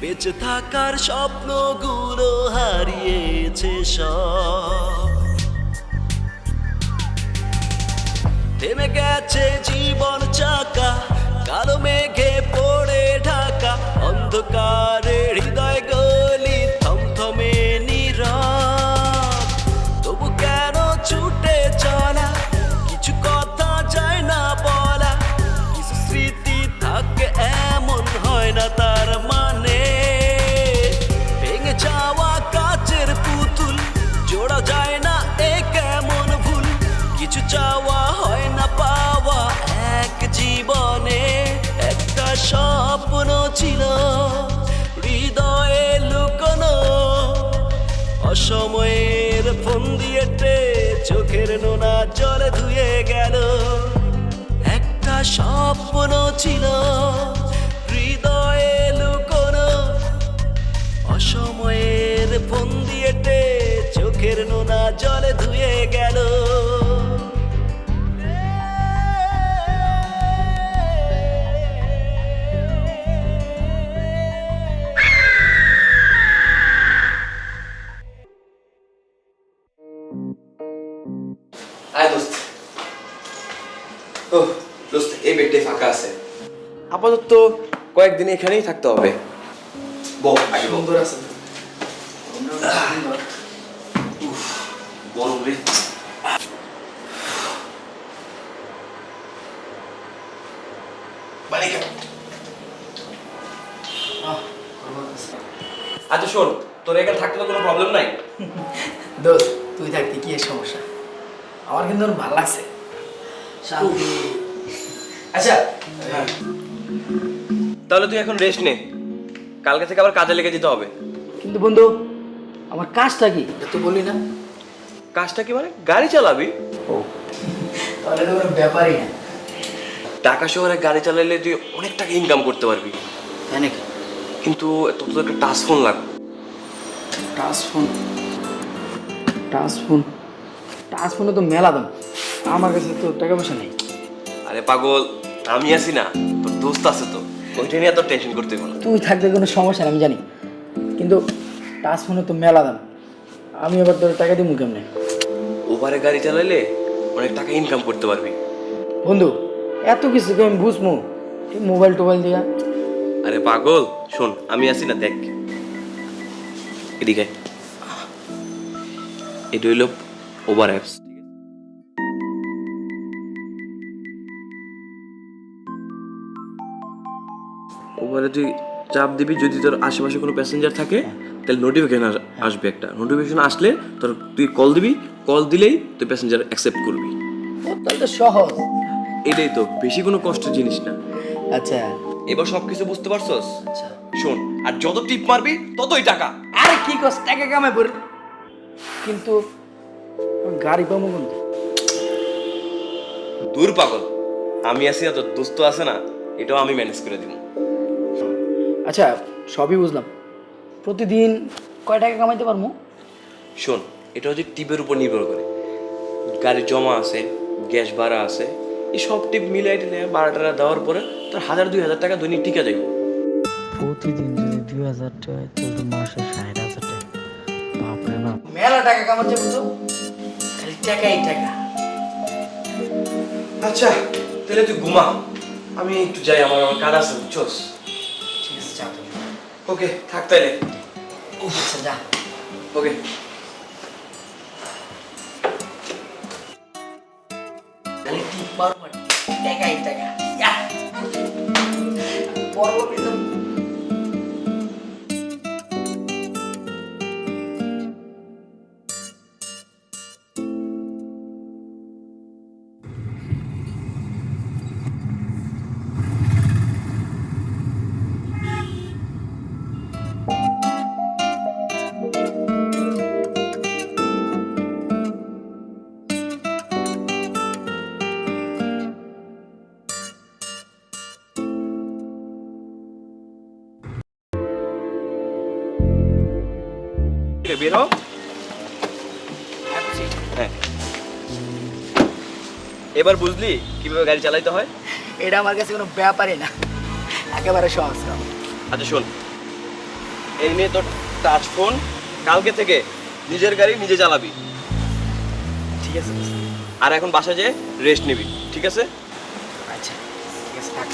বেঁচে থাকার স্বপ্নগুলো হারিয়েছে সব। থেমে গেছে জীবন চাকা, কালো মেঘে পড়ে ঢাকা, অন্ধকারে হৃদয় গলি থমথমে নীরব। তবু কেন ছুটে চলা, কিছু কথা যায় না বলা, কিছু স্মৃতি থাকে এমন হয় না তার মানে। ভেঙে যাওয়া কাচের পুতুল, জোড়া যায় না এ কেমন ভুল, কিছু চাওয়া হয় না পাওয়া এক জীবনে। একটা স্বপ্ন ছিল হৃদয়ে লুকোনো, অসময়ের ফোন দিয়েতে চোখের নোনা জলে ধুয়ে গেল। একটা স্বপ্ন ছিল হৃদয়ে লুকোনো, অসময়ের ফোন দিয়েতে চোখের নোনা জলে ধুয়ে গেল। আয় দোস্ত। ও দোস্ত, এই বেডটাই ফাঁকা আছে, আপাতত কয়েকদিন এখানেই থাকতে হবে। বল আগে বল। সুন্দর আছে, গরম রে। আচ্ছা শোন, তোর এখানে থাকতে তো কোনো প্রবলেম নাই? দোস্ত তুই থাকতে কি এর সমস্যা? আমার কিন্তু অনেক ভালো লাগছে, শান্তি। আচ্ছা হ্যাঁ, তাহলে তুই এখন রেস্ট নে, কালকে থেকে আবার কাজে লেগে যেতে হবে। কিন্তু বন্ধু, আমার কাজটা কি তুই বললি না? কাজটা কি মানে? গাড়ি চালাবি? ও, তাহলে তো কোনো ব্যাপারই না। ঢাকা শহরে গাড়ি চালালে তুই অনেক টাকা ইনকাম করতে পারবি, তাই নাকি? কিন্তু তোর তো একটা টাচ ফোন লাগবে। Touch phone, touch phone, touch ফোনে তো মেলা দাম, আমার কাছে তো টাকা পয়সা নেই। আরে পাগল, আমি আছি না, তোর দোস্ত আছে তো, ওইটা নিয়ে তোর টেনশন করতে হবে না। তুই থাকতে কোনো সমস্যা নেই আমি জানি, কিন্তু টাচ ফোনে তো মেলা দাম, আমি এবার তোর টাকা দিব কেমনে? ওভারে গাড়ি চালাইলে অনেক টাকা ইনকাম করতে পারবি। বন্ধু এত কিছু কি আমি বুঝবো এই মোবাইল টোবাইল দিয়া? আরে পাগল শোন, আমি আছি না, দেখ এদিকে। এটা হইল ওভার অ্যাপস। ওভারে তুই চাপ দিবি, যদি তোর আশেপাশে কোনো প্যাসেঞ্জার থাকে তাহলে নোটিফিকেশন আসবে, একটা নোটিফিকেশন আসলে তোর তুই কল দিবি, কল দিলেই তুই প্যাসেঞ্জার অ্যাকসেপ্ট করবি। তাহলে তো সহজ। এটাই তো, বেশি কোনো কষ্টের জিনিস না। আচ্ছা এবার সবকিছু বুঝতে পারছস? আচ্ছা, শোন, আর যত টিপ মারবি ততই টাকা। আরে কি কস, টাকা কামাই পড়ে, কিন্তু গাড়ি পাবো কিন্তু? দূর পাগল, আমি আছি না, তোর দোস্ত আছে না, এটাও আমি ম্যানেজ করে দিব। আচ্ছা সবই বুঝলাম, প্রতিদিন কয় টাকা কামাইতে পারবো? শোন, এটা হচ্ছে টিপের উপর নির্ভর করে, গাড়ি জমা আছে, গ্যাস ভাড়া আছে, এই সব টিপ মিলাই টিলে ভাড়া টাড়া দেওয়ার পরে তোর 1000-2000 টাকা দৈনিক টিকা যাবে। প্রতিদিন যদি 2000 টাকা হয় তাহলে তো মাসে 60,000 টাকা। বাপরে বাপ, মেলা টাকা কামাচ্ছে বুঝছো, খালি টাকাই টাকা। আচ্ছা তাহলে তুই ঘুমা, আমি একটু যাই, আমার কাজ আছে বুঝছস। ঠিক আছে যা তুমি। ওকে থাক তাইলে। আচ্ছা যা। ওকে। খালি টিপ মারবো, টাকাই টাকা। ইয়া। পরবর্তীতে বের হও। হ্যাঁ, এবার বুঝলি কিভাবে গাড়ি চালাইতে হয়? এটা আমার কাছে কোনো ব্যাপারই না, একেবারে সহজ কাম। আচ্ছা শোন, এই নিয়ে তোর টাচ ফোন, কালকে থেকে নিজের গাড়ি নিজে চালাবি। ঠিক আছে দোস্ত। আর এখন বাসা যেয়ে রেস্ট নিবি, ঠিক আছে? আচ্ছা ঠিক আছে, থাক।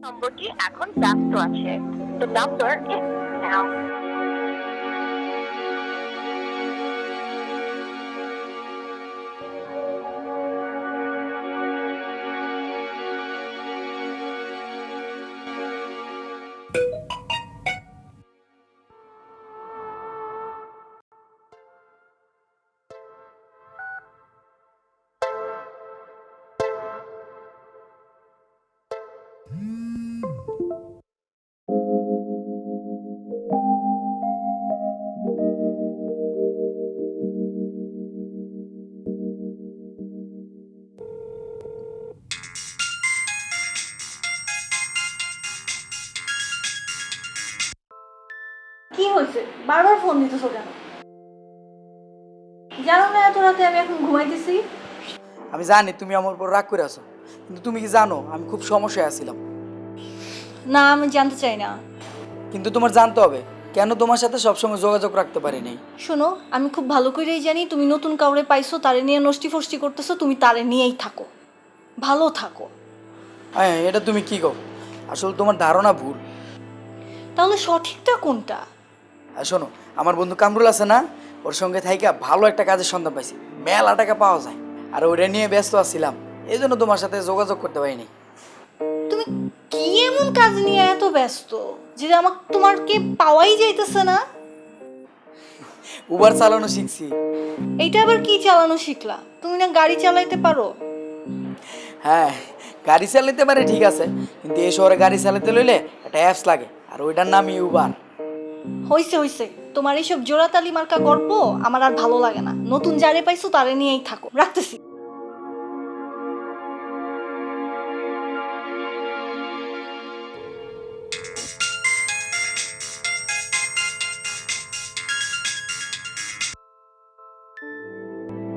নম্বরটি এখন ব্যস্ত আছে। The number is now. কি হয়েছে? বারবার ফোন দিতেছো কেন? জানো না এত রাতে আমি এখন ঘুমাইতেছি? আমি জানি তুমি আমার উপর রাগ করে আছো, কিন্তু তুমি কি জানো আমি খুব সমস্যায় আছিলাম। না, আমি জানতে চাই না। কিন্তু তোমার জানতে হবে কেন তোমার সাথে সবসময় যোগাযোগ রাখতে পারিনি। শোনো, আমি খুব ভালো করেই জানি তুমি নতুন কাউরে পাইছো, তারে নিয়ে নষ্টি ফষ্টি করতেছো। তুমি তারে নিয়েই থাকো, ভালো থাকো। হ্যাঁ, এটা তুমি কি কও? আসলে তোমার ধারণা ভুল। তাহলে সঠিকটা কোনটা? আর শোনো, আমার বন্ধু কামরুল আছে না, ওর সঙ্গে থাইকা ভালো একটা কাজের সন্ধান পাইছি, মেলা টাকা পাওয়া যায়, আর ওইটা নিয়ে ব্যস্ত আছিলাম, এই জন্য তোমার সাথে যোগাযোগ করতে পারিনি। তুমি কি এমন কাজ নিয়ে এত ব্যস্ত যেটা আমাকে তোমাকে পাওয়াই যাইতেছে না? উবার চালানো শিখছি। এইটা আবার কি চালানো শিখলা? তুমি না গাড়ি চালাইতে পারো? হ্যাঁ, গাড়ি চালাতে পারে ঠিক আছে, কিন্তু এই শহরে গাড়ি চালাতে লইলে একটা অ্যাপস লাগে, আর ওইটার নামই উবার। হইছে হইছে, তোমার এইসব জোড়াতালি মার্কা গল্প আমার আর ভালো লাগে না। নতুন যারে পাইছো তারে নিয়েই থাকো, রাখতেছি।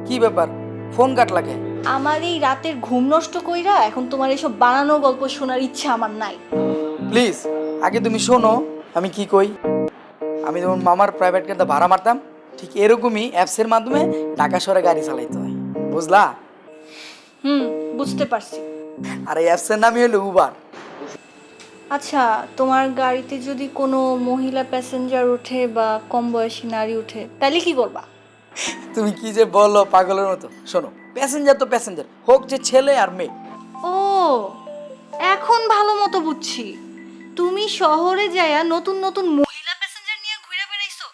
কি ব্যাপার, ফোন কাটলা কে? আমার এই রাতের ঘুম নষ্ট কইরা এখন তোমার এইসব বানানো গল্প শোনার ইচ্ছা আমার নাই। প্লিজ আগে তুমি শোনো আমি কি কই। আমি যেমন মামার প্রাইভেট কারটা ভাড়া মারতাম, ঠিক এরকমই অ্যাপসের মাধ্যমে ঢাকা শহরে গাড়ি চালাইতে হয়, বুঝলা? বুঝতে পারছি। আর এই অ্যাপসের নামই হলো উবার। আচ্ছা, তোমার গাড়িতে যদি কোনো মহিলা প্যাসেঞ্জার ওঠে বা কম বয়সী নারী ওঠে তাহলে কি করবা? তুমি কি যে বলো পাগলের মতো। শোনো, প্যাসেঞ্জার তো প্যাসেঞ্জার, হোক যে ছেলে আর মেয়ে। ও, এখন ভালো মতো বুঝছি। তুমি শহরে যায়া নতুন নতুন মহিলা প্যাসেঞ্জার নিয়ে ঘুরে বেড়াইছো,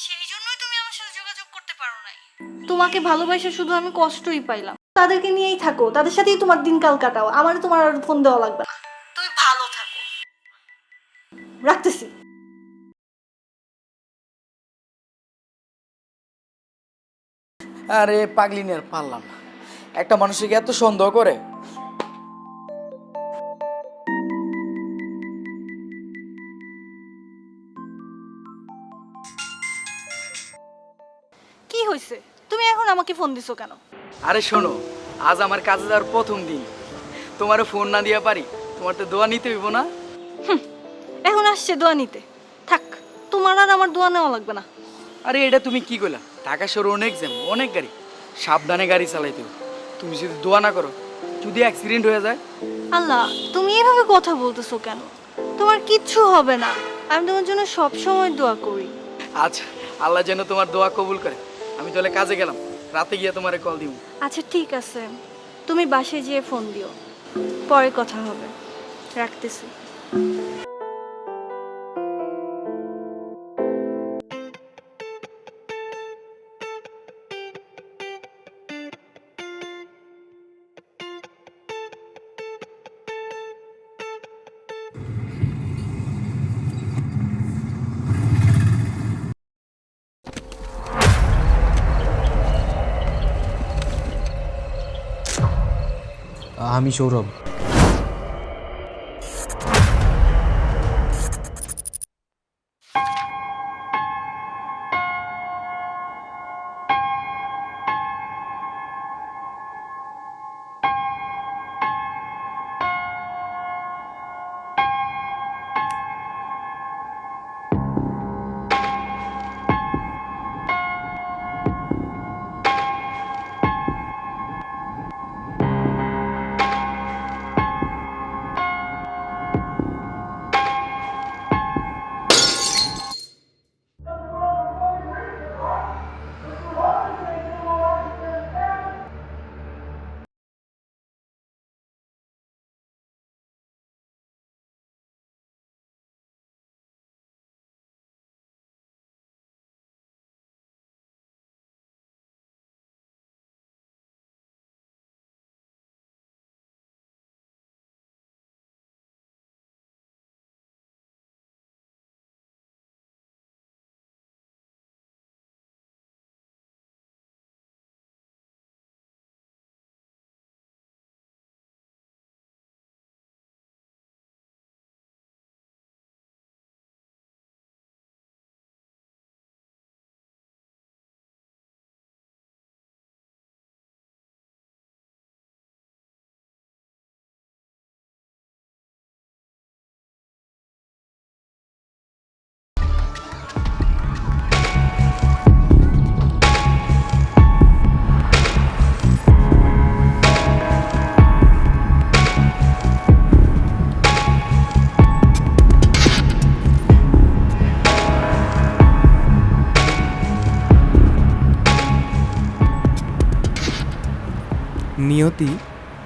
সেই জন্যই তুমি আমার সাথে যোগাযোগ করতে পারো নাই। তোমাকে ভালোবাসা শুধু আমি কষ্টই পাইলাম। তাদেরকে নিয়েই থাকো, তাদের সাথেই তোমার দিনকাল কাটাও, আমার তোমার আর ফোন দেওয়া লাগবে না। তুমি ভালো থাকো, রাখতেছি। আরে পাগলি নিয়ে আর পারলাম না, একটা মানুষকে এত সন্দেহ করে। কি হয়েছে? তুমি এখন আমাকে ফোন দিছো কেন? আরে শোনো, আজ আমার কাজে যাওয়ার প্রথম দিন, তোমারও ফোন না দিয়া পারি? তোমার তো দোয়া নিতে হইব না? এখন আসছে দোয়া নিতে, থাক, তোমার আর আমার দোয়া নেওয়া লাগবে না। আরে এটা তুমি কি কইলা? ঢাকা শহরে অনেক জ্যাম, অনেক গাড়ি, সাবধানে গাড়ি চালাইতে হবে। তুমি যদি দোয়া না করো, যদি অ্যাক্সিডেন্ট হয়ে যায়? আল্লাহ, তুমি এভাবে কথা বলতেছো কেন? তোমার কিচ্ছু হবে না, আমি তোমার জন্য সব সময় দোয়া করি। আচ্ছা, আল্লাহ যেন তোমার দোয়া কবুল করে। আমি তাহলে কাজে গেলাম, রাতে গিয়ে তোমারে কল দিব। আচ্ছা ঠিক আছে, তুমি বাসায় যেয়ে ফোন দিও, পরে কথা হবে। রাখতেছি। আমি সৌরভ। নিয়তি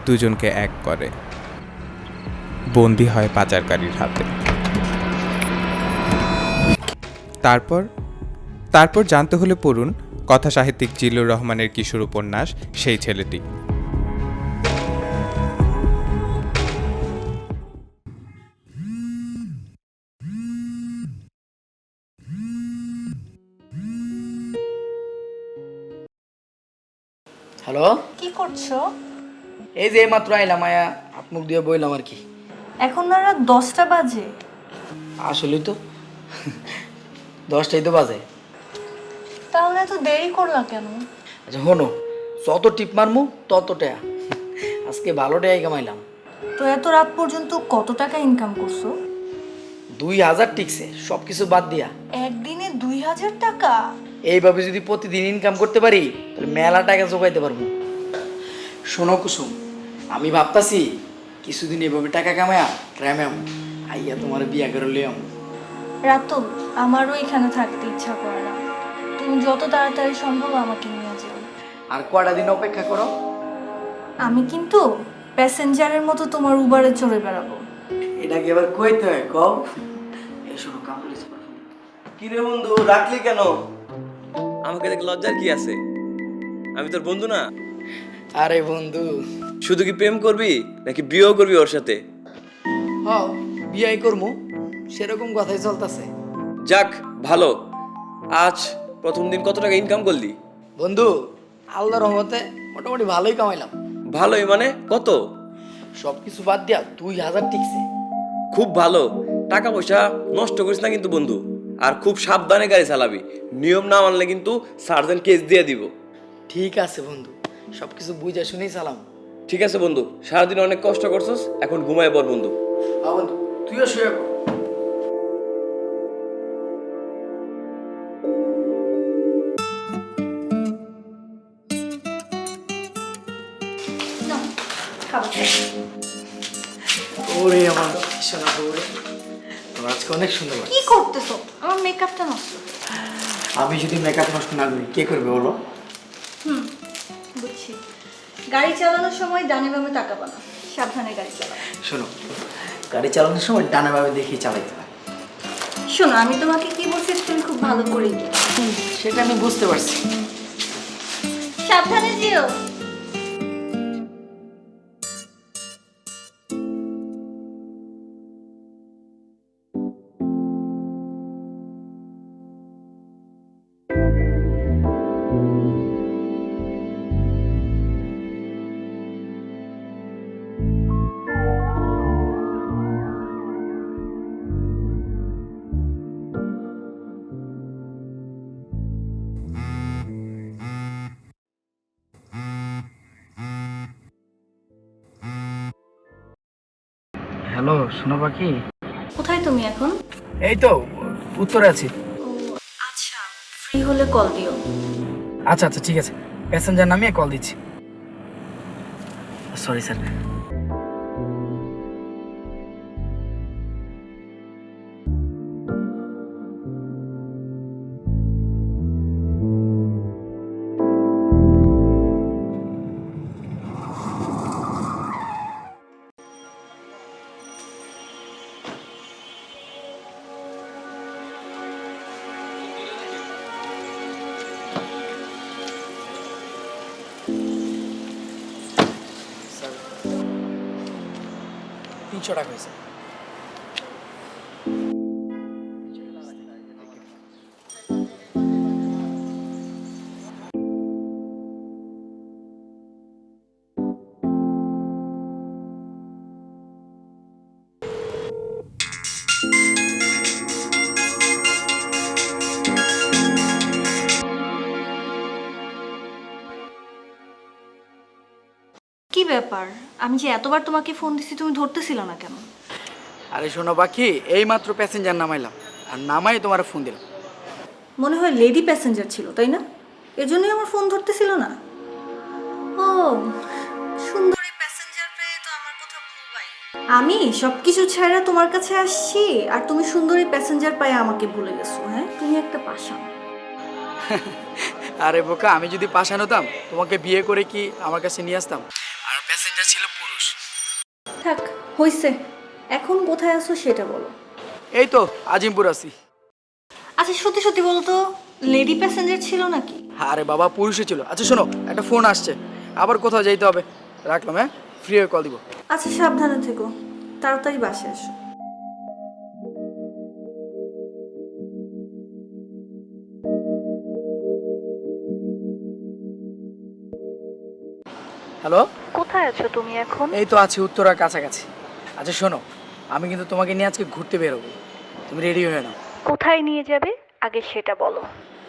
দুজনকে এক করে, বন্দী হয় পাচারকারীর হাতে। তারপর জানতে হলে পড়ুন কথা সাহিত্যিক জিল্লুর রহমানের কিশোর উপন্যাস সেই ছেলেটি। হ্যালো, কি করছো? এই যে মাত্র আইলাম, আয়া হাত মুখ দিয়ে বইলাম আর কি। এখন না রাত 10টা বাজে। আসলেই তো 10টাই তো বাজে। তাহলে এত দেরি করলা কেন? আচ্ছা শোনো, যত টিপ মারমু তত টাকা। আজকে ভালো টাকাই কামাইলাম। তো এত রাত পর্যন্ত কত টাকা ইনকাম করছো? 2000 টিকছে, সব কিছু বাদ দিয়া। একদিনে 2000 টাকা? এইভাবে যদি প্রতিদিন ইনকাম করতে পারি তাহলে মেলা টাকা জোগাইতে পারবো। শোনো কুসুম, আমি ভাবতাছি কিছুদিন এভাবে টাকা কামায়া গ্রামে আইয়া তোমার বিয়া করে লিয়াম। রাতুল, আমারও এখানে থাকতে ইচ্ছা করে না। তুমি যত তাড়াতাড়ি সম্ভব আমাকে নিয়ে যাও। আর কয়টা দিন অপেক্ষা করো। আমি কিন্তু প্যাসেঞ্জারের মতো তোমার উবারে চড়ে বেড়াবো। এটাকে এবার কইতে হয় কও। এই শোনো কামড়িস। কি রে বন্ধু, রাখলি কেন? আমাকে দেখ লজ্জার কি আছে? আমি তোর বন্ধু না? আরে বন্ধু, শুধু কি প্রেম করবি নাকি বিয়েও করবি ওর সাথে? হ্যাঁ বিয়াই করমু, সেরকম কথাই চলতেছে। যাক ভালো। আজ প্রথম দিন কত টাকা ইনকাম করলি? বন্ধু আল্লাহর রহমতে মোটামুটি ভালোই কামাইলাম। ভালোই মানে কত? সবকিছু বাদ দিয়া 2000 টিকছে। খুব ভালো। টাকা পয়সা নষ্ট করিস না কিন্তু বন্ধু, আর খুব সাবধানে গাড়ি চালাবি। নিয়ম না মানলে কিন্তু সার্জেন্ট কেস দিয়ে দিব। ঠিক আছে বন্ধু, সবকিছু বুঝা শুনেই চালাম। ঠিক আছে বন্ধু, সারাদিন অনেক কষ্ট করছস, এখন ঘুমায় পড় বন্ধু। বন্ধু তুইও শুয়ে পড়। ওরে আমার সোনা বউরে, তোমার আজকে অনেক সুন্দর লাগছে। কি করতেছো? আমার মেকআপটা নষ্ট। আমি যদি মেকআপ নষ্ট না করি কে করবে বলো? বুঝছি। গাড়ি চালানোর সময় ডানে বামে তাকাবা না, সাবধানে গাড়ি চালাবা। শোনো, গাড়ি চালানোর সময় ডানে বামে দেখে চালাইতে হয়। শোনো, আমি তোমাকে কি বলছি তুমি খুব ভালো করে দিও। সেটা আমি বুঝতে পারছি। সাবধানে যেও। হ্যালো শোনো পাখি। কোথায় তুমি এখন? এই তো উত্তরে আছি। ও আচ্ছা, ফ্রি হলে কল দিও। আচ্ছা আচ্ছা ঠিক আছে, প্যাসেঞ্জার নামিয়ে কল দিচ্ছি। Sorry sir. স্যার 300 টাকা হয়েছে। কি ব্যাপার, আমি যে এতবার তোমাকে ফোন দিছি তুমি ধরতেছিল না কেন? আরে শোনো পাখি, এই মাত্র প্যাসেঞ্জার নামাইলাম, আর নামাই তোমার ফোন দিলাম। মনে হয় লেডি প্যাসেঞ্জার ছিল, তাই না? এজন্যই আমার ফোন ধরতেছিল না। ও, সুন্দরী প্যাসেঞ্জার পেয়ে তো আমার কথা ভুলবাই। আমি সবকিছু ছাড়া তোমার কাছে আসছি আর তুমি সুন্দরী প্যাসেঞ্জার পায়ে আমাকে ভুলে গেছো। হ্যাঁ, তুমি একটা পাষাণ। আরে বোকা, আমি যদি পাশান হতাম তোমাকে বিয়ে করে কি আমার কাছে নিয়ে আসতাম? আর প্যাসেঞ্জার ছিল পুরুষ। থাক, হইছে। এখন কোথায় আছো সেটা বলো। এই তো আজিমপুর আছি। আচ্ছা সত্যি সত্যি বলো তো, লেডি প্যাসেঞ্জার ছিল নাকি? আরে বাবা, পুরুষে ছিল। আচ্ছা শোনো, একটা ফোন আসছে, আবার কোথাও যাইতে হবে, রাখলাম। হ্যাঁ, ফ্রি হয়ে কল দিব। আচ্ছা সাবধানে থেকো, তাড়াতাড়ি বাসায় এসো। হ্যালো, কোথায় আছো তুমি এখন? এই তো আছি উত্তরার কাছাকাছি। আচ্ছা শোনো, আমি কিন্তু তোমাকে নিয়ে আজকে ঘুরতে বেরোবো, তুমি রেডি হয়ে নাও। কোথায় নিয়ে যাবে আগে সেটা বলো।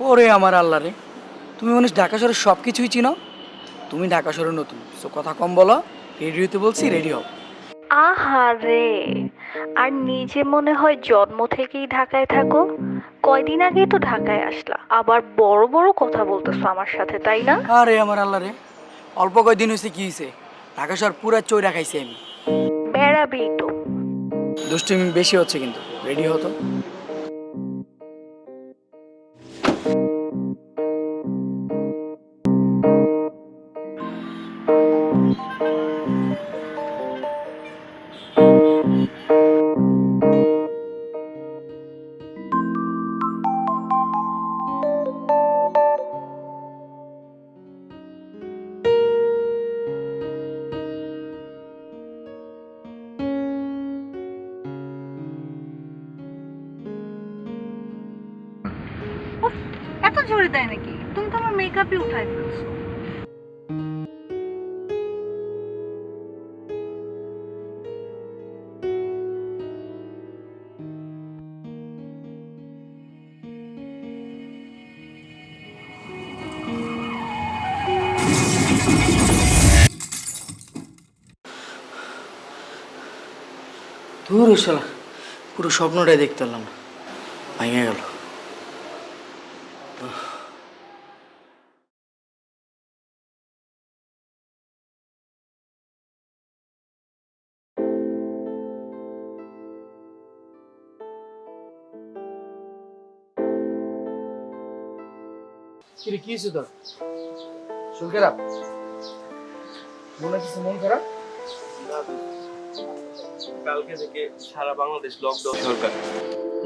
ওরে আমার আল্লাহ রে, তুমি মানুষ ঢাকা শহরের সব কিছুই চিনো। তুমি ঢাকা শহরে নতুন, তো কথা কম বলো। রেডি হতে বলছি, রেডি হও। আহারে, আর নিজে মনে হয় জন্ম থেকেই ঢাকায় থাকো। কয়দিন আগেই তো ঢাকায় আসলা, আবার বড় বড় কথা বলতেছো আমার সাথে, তাই না? আরে আমার আল্লাহ রে, অল্প কয়দিন হয়েছে, কি হয়েছে? ঢাকা শহর পুরা চই রাখাইছি আমি। বেড়াবেই তো। দুষ্টুমি বেশি হচ্ছে কিন্তু, রেডি হতো। এত জোরে দেয় নাকি? তুমি তো আমার মেকআপই উঠাই ফেলছো। দূর শালা, পুরো স্বপ্নটাই দেখতে পারলাম না, ভেঙে গেল। কি হয়েছে তোর? শরীর খারাপ? মনে হচ্ছে মন খারাপ। কালকে থেকে সারা বাংলাদেশ লকডাউন সরকার।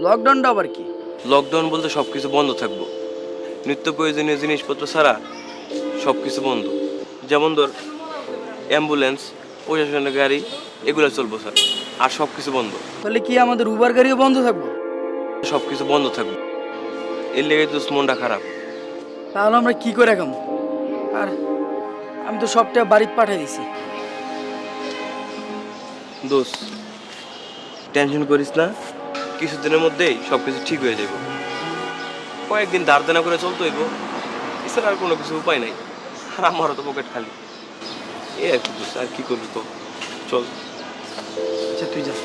লকডাউনটা আবার কি? লকডাউন বলতে সবকিছু বন্ধ থাকবো, নিত্য প্রয়োজনীয় জিনিসপত্র ছাড়া সবকিছু বন্ধ। যেমন ধর অ্যাম্বুলেন্স, প্রশাসনের গাড়ি, এগুলো চলবো স্যার, আর সবকিছু বন্ধ। তাহলে কি আমাদের উবার গাড়িও বন্ধ থাকবো? সবকিছু বন্ধ থাকবে, এর লেগে তো মনটা খারাপ। তাহলে আমরা কি করে খাবো? আর আমি তো সবটা বাড়িতে পাঠিয়ে দিছি। দোষ, টেনশন করিস না, কিছুদিনের মধ্যেই সবকিছু ঠিক হয়ে যাব। কয়েকদিন ধার দেনা করে চলতে হইব, এছাড়া আর কোনো কিছু উপায় নাই। আর আমারও তো পকেট খালি, এ আর কি দোষ, আর কি করবি তো, চল। আচ্ছা তুই যা।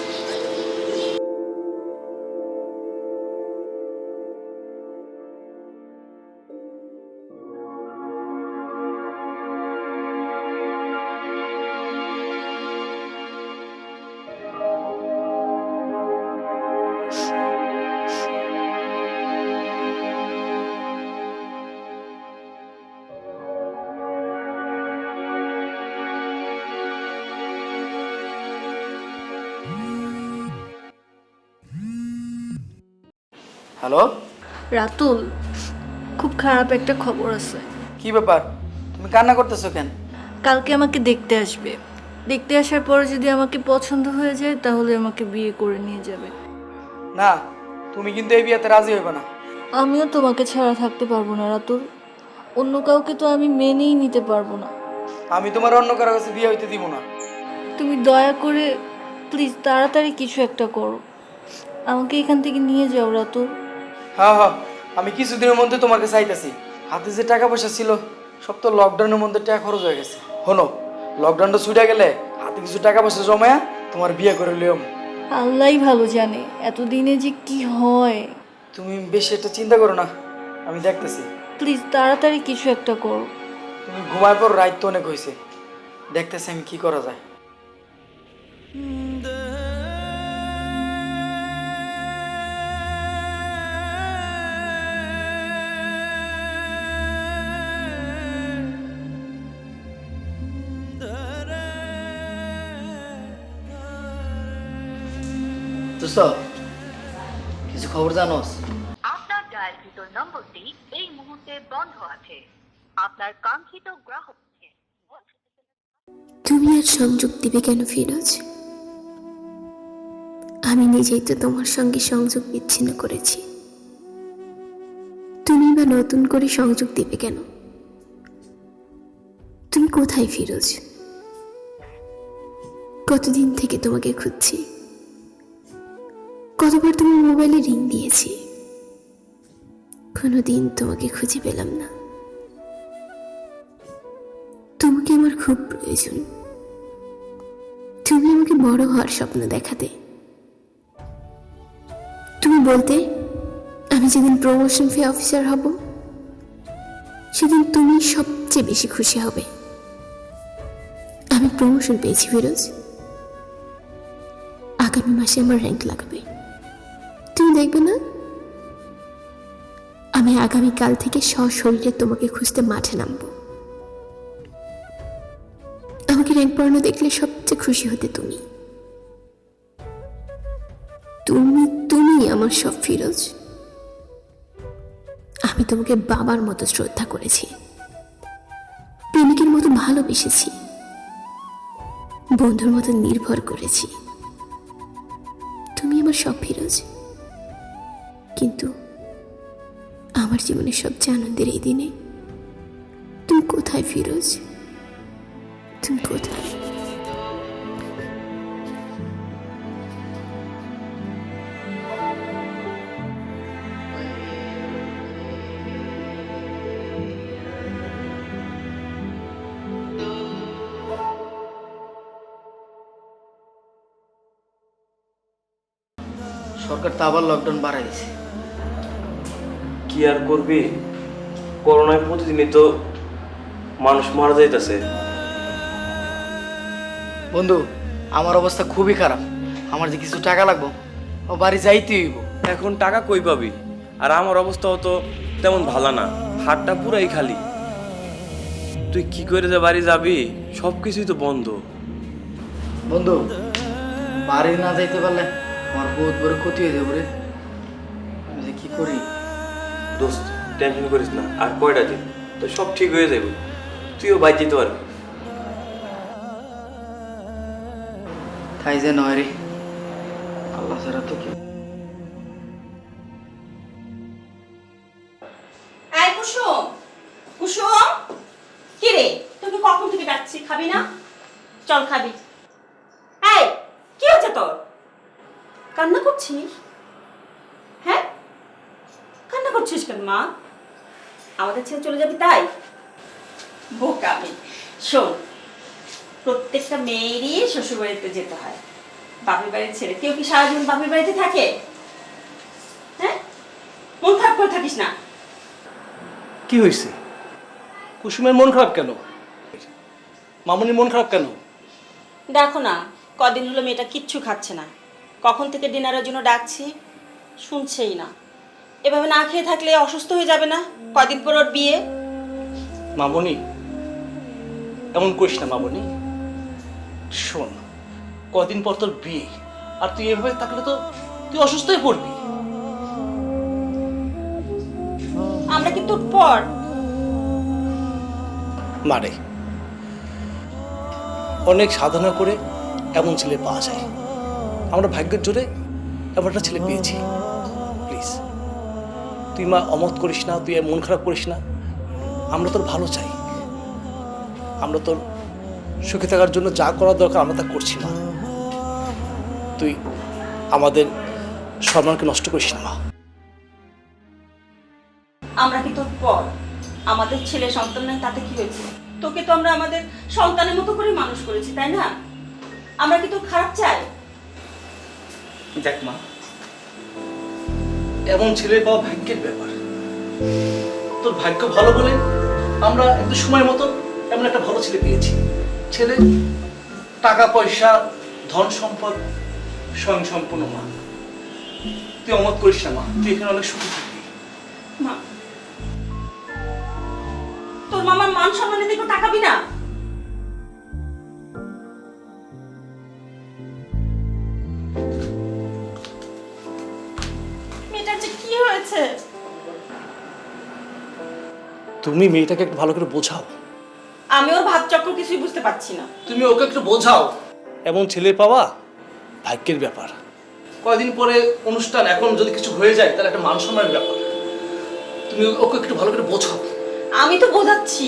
হ্যালো, রাতুল, খুব খারাপ একটা খবর আছে। কি ব্যাপার? তুমি কান্না করতেছো কেন? কালকে আমাকে দেখতে আসবে। দেখতে আসার পরে যদি আমাকে পছন্দ হয়ে যায় তাহলে আমাকে বিয়ে করে নিয়ে যাবে। না, তুমি কিন্তু এই বিয়েতে রাজি হইবে না। আমিও তোমাকে ছাড়া থাকতে পারবো না রাতুল। অন্য কাউকে তো আমি মেনেই নিতে পারবো না। আমি তোমার অন্য কারো কাছে বিয়ে হইতে দিব না। তুমি দয়া করে প্লিজ তাড়াতাড়ি কিছু একটা করো, আমাকে এখান থেকে নিয়ে যাও রাতুল। হ্যাঁ হ্যাঁ, আমি কিছুদিনের মধ্যে তোমাকে চাইতেছি। হাতে যে টাকা পয়সা ছিল সব তো লকডাউনের মধ্যে টাকা খরচ হয়ে গেছে। শোনো, লকডাউনটা ছুটে গেলে হাতে কিছু টাকা পয়সা জমায়া তোমার বিয়ে করে লিও। আল্লাহই ভালো জানে এতদিনে যে কি হয়। তুমি বেশি একটা চিন্তা করো না, আমি দেখতেছি। প্লিজ তাড়াতাড়ি কিছু একটা করো। তুমি ঘুমায় পর, রাত তো অনেক হয়েছে, দেখতেছি আমি কি করা যায়। দোস্ত, কিছু খবর জানোস? আপনার ডায়ালকৃত নম্বরটি এই মুহূর্তে বন্ধ আছে। আপনার কাঙ্ক্ষিত গ্রাহককে তুমি আর সংযোগ দিবে কেন ফিরোজ? আমি নিজেই তো তোমার সঙ্গে সংযোগ বিচ্ছিন্ন করেছি। তুমি বা নতুন করে সংযোগ দিবে কেন? তুমি কোথায় ফিরোজ? কতদিন থেকে তোমাকে খুঁজছি, কতবার তোমার মোবাইলে রিং দিয়েছি, কোনোদিন তোমাকে খুঁজে পেলাম না। তোমাকে আমার খুব প্রয়োজন। তুমি আমাকে বড় হওয়ার স্বপ্ন দেখাতে। তুমি বলতে আমি যেদিন প্রমোশন ফি অফিসার হব সেদিন তুমি সবচেয়ে বেশি খুশি হবে। আমি প্রমোশন পেয়েছি ফিরোজ, আগামী মাসে আমার র্যাঙ্ক লাগবে। তুমি দেখবে না আমি আগামীকাল থেকে সশরীরে তোমাকে খুঁজতে মাঠে নামবো। আমাকে র্যাঙ্ক পড়ানো দেখলে সবচেয়ে খুশি হতে তুমি। তুমি তুমি আমার সব ফিরোজ। আমি তোমাকে বাবার মতো শ্রদ্ধা করেছি, প্রেমিকের মতো ভালোবেসেছি, বন্ধুর মতো নির্ভর করেছি। তুমি আমার সব ফিরোজ। কিন্তু আমার জীবনের সবচেয়ে আনন্দের এই দিনে তুমি কোথায় ফিরোজ? তুমি কোথায়? সরকার তো আবার লকডাউন বাড়াই দিছে। কি আর করবি, করোনায় প্রতিদিনই তো মানুষ মারা যাইতেছে। বন্ধু, আমার অবস্থা খুবই খারাপ। আমার যে কিছু টাকা লাগবো, ও বাড়ি যাইতে হইব। এখন টাকা কই পাবি? আর আমার অবস্থাও তো তেমন ভালো না, হাতটা পুরাই খালি। তুই কি করে যে বাড়ি যাবি? সব কিছুই তো বন্ধ। বন্ধু, বাড়ি না যাইতে পারলে আমার বহুত বড় ক্ষতি হয়ে যাবে রে। আমি যে কি করি? দোস্ত টেনশন করিস না, আর কয়টা দিন তো সব ঠিক হয়ে যাবে। তুইও বাইরে যেতে পারবি। তাই যে নয় রে, আল্লাহ ছাড়া তো কেউ। এই কুসুম, কুসুম, কি রে তোকে কখন থেকে ডাকছি, খাবি না? চল খাবি। এই কি হচ্ছে তোর? কান্না করছিস? হ্যাঁ, কান্না করছিস কেন মা? আমাদের ছেড়ে চলে যাবি তাই? বোকামি। শোন, প্রত্যেকটা মেয়েরই শ্বশুর বাড়িতে যেতে হয়, বাপের বাড়ি ছেড়ে কেউ কি সারা জীবন বাপের বাড়িতে থাকে? হ্যাঁ, মন খারাপ করে থাকিস না। কি হয়েছে? কুসুমের মন খারাপ কেন? মামুনির মন খারাপ কেন? দেখো না, কদিন হলো মেয়েটা কিচ্ছু খাচ্ছে না। কখন থেকে ডিনারের জন্য ডাকছি, শুনছেই না। এভাবে না খেয়ে থাকলে অসুস্থ হয়ে যাবে না? কদিন পর ওর বিয়ে। মামুনি, এমন করিস না মামুনি। শোন, কদিন পর তোর বিয়ে, আর তুই এভাবে থাকলে তো তুই অসুস্থ হয়ে পড়বি। আমরা কি তোর পর? মারে, অনেক সাধনা করে এমন ছেলে পাওয়া যায়। আমরা ভাগ্যের জোরে এমন একটা ছেলে পেয়েছি। প্লিজ তুই মা অমত করিস না, তুই মন খারাপ করিস না। আমরা তোর ভালো চাই, আমরা তোর সুখে থাকার জন্য যা করার দরকার আমরা তা করছি মা। তুই আমাদের সম্মানকে নষ্ট করিস না মা। আমরা কি তোর পর? আমাদের ছেলে সন্তান নাই তাতে কি হয়েছে? তোকে তো আমরা আমাদের সন্তানের মতো করে মানুষ করেছি, তাই না? আমরা কি তোর খারাপ চাই? দেখ মা, এমন ছেলে পাওয়া ভাগ্যের ব্যাপার। তোর ভাগ্য ভালো বলে আমরা একটু সময় মতো এমন একটা ভালো ছেলে পেয়েছি। ছেলে টাকা পয়সা ধন সম্পদ স্বয়ং সম্পূর্ণ মা। তুই অমত করিস না মা, তুই এখানে অনেক সুখী থাকবি। মা, তোর মামার মান সম্মানের দিকে তাকাবি না? মেয়েটার যে কি হয়েছে? তুমি মেয়েটাকে একটু ভালো করে বোঝাও। আমি ওর ভাবচক্র কিছুই বুঝতে পারছি না। তুমি ওকে একটু বোঝাও, এমন ছেলে পাওয়া ভাগ্যের ব্যাপার। কয়দিন পরে অনুষ্ঠান, এখন যদি কিছু হয়ে যায় তাহলে একটা মান সম্মানের ব্যাপার। তুমি ওকে একটু ভালো করে বোঝাও। আমি তো বোঝাচ্ছি,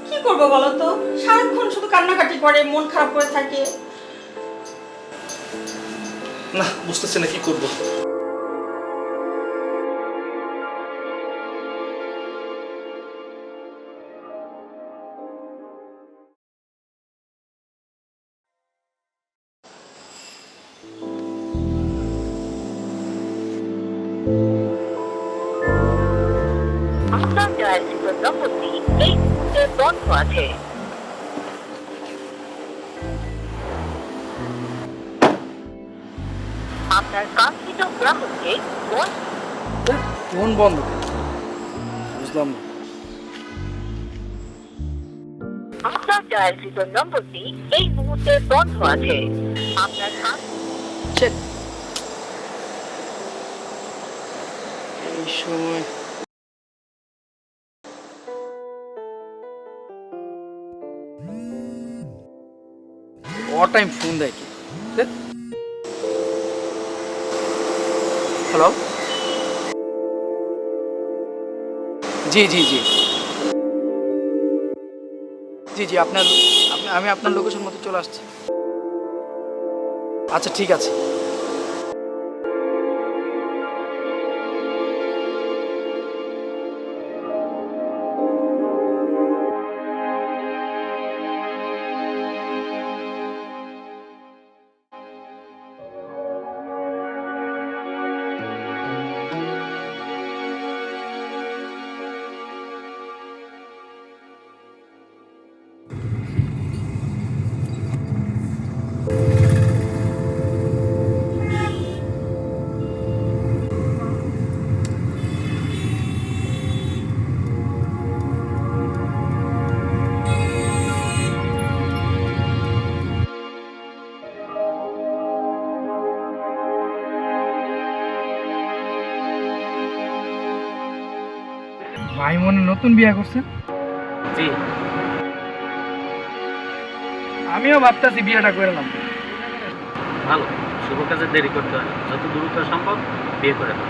কি করবো বলো তো? সারাক্ষণ শুধু কান্নাকাটি করে, মন খারাপ করে থাকে। না, বুঝতেছে না কি করবো। আপনার ডায়ালকৃত নম্বরটি এই মুহূর্তে বন্ধ আছে। আপনার কাঙ্ক্ষিত গ্রাহককে ফোন বন্ধ, বুঝলাম না। আপনার ডায়ালকৃত নম্বরটি এই মুহূর্তে বন্ধ আছে। আপনার ছেট, এই সময় অল টাইম ফোন দেয় কি? হ্যালো, জি জি জি জি জি আমি আপনার লোকেশন মতো চলে আসছি। আচ্ছা ঠিক আছে। ভাই মনে নতুন বিয়ে করছেন? জি। আমিও ভাবতেছি বিয়েটা করে নাম। ভালো, শুভ কাজে দেরি করতে হয় না, যত দ্রুত সম্ভব বিয়ে করে দাও।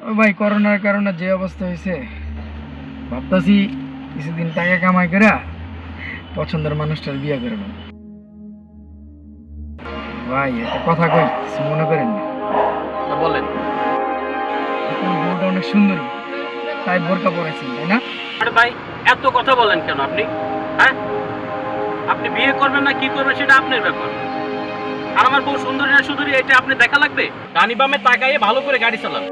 ও ভাই, করোনার কারণে যে অবস্থা হয়েছে, ভাবতেছি কিছুদিন টাকা কামাই করে পছন্দের মানুষটার বিয়ে করে নাম। ভাই একটা কথা কই, কিছু মনে করেন না। বলেন। আপনার বউটা অনেক সুন্দরী, তাই বোরকা পরেছেন, তাই না? আরে ভাই, এত কথা বলেন কেন আপনি? হ্যাঁ, আপনি বিয়ে করবেন না কি করবেন সেটা আপনার ব্যাপার। আর আমার বউ সুন্দরী না সুন্দরী এটা আপনি দেখা লাগবে? ডানি বামে তাকাইয়ে ভালো করে গাড়ি চালান।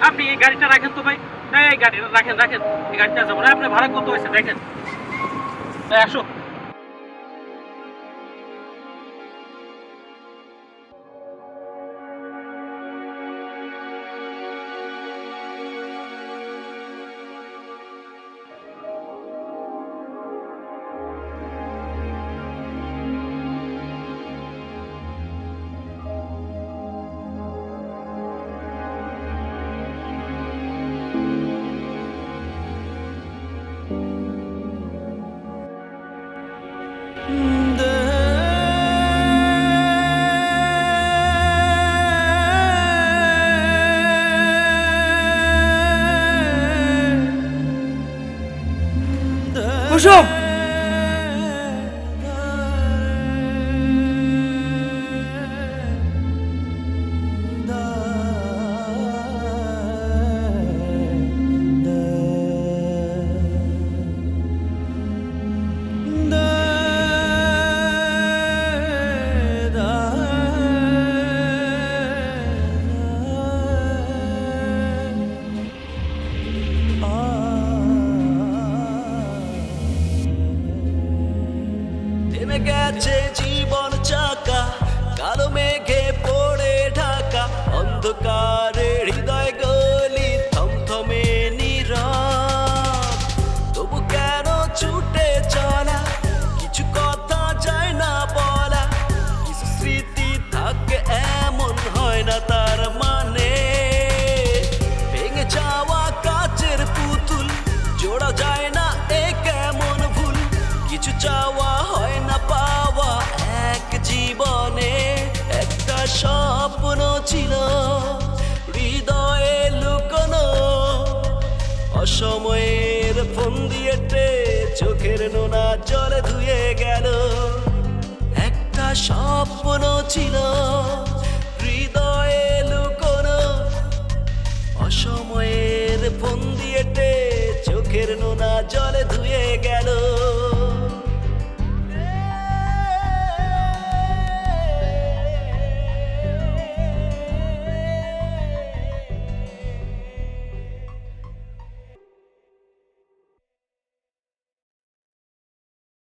আপনি এই গাড়িটা রাখেন তো ভাই। এই গাড়িটা রাখেন রাখেন, এই গাড়িটা যাবো না। আপনার ভাড়া কত হয়েছে দেখেন। আসো। কুসুম, থেমে গেছে জীবন চাকা, কালো মেঘে পড়ে ঢাকা, অন্ধকারে হৃদয় গলি থমথমে নীরব। তবু কেন ছুটে চলা, কিছু কথা যায় না বলা, কিছু স্মৃতি থাকে এমন হয় না তার মানে। ভেঙে যাওয়া কাচের পুতুল, জোড়া যায় না এ কেমন ভুল, কিছু চাওয়া হয় না পাওয়া এক জীবনে। একটা স্বপ্ন ছিল হৃদয়ে লুকোনো, অসময়ের ফোন দিয়েতে চোখের নোনা জলে ধুয়ে গেল। একটা স্বপ্ন ছিল হৃদয়ে লুকোনো, অসময়ের ফোন দিয়েতে চোখের নোনা জলে ধুয়ে গেল।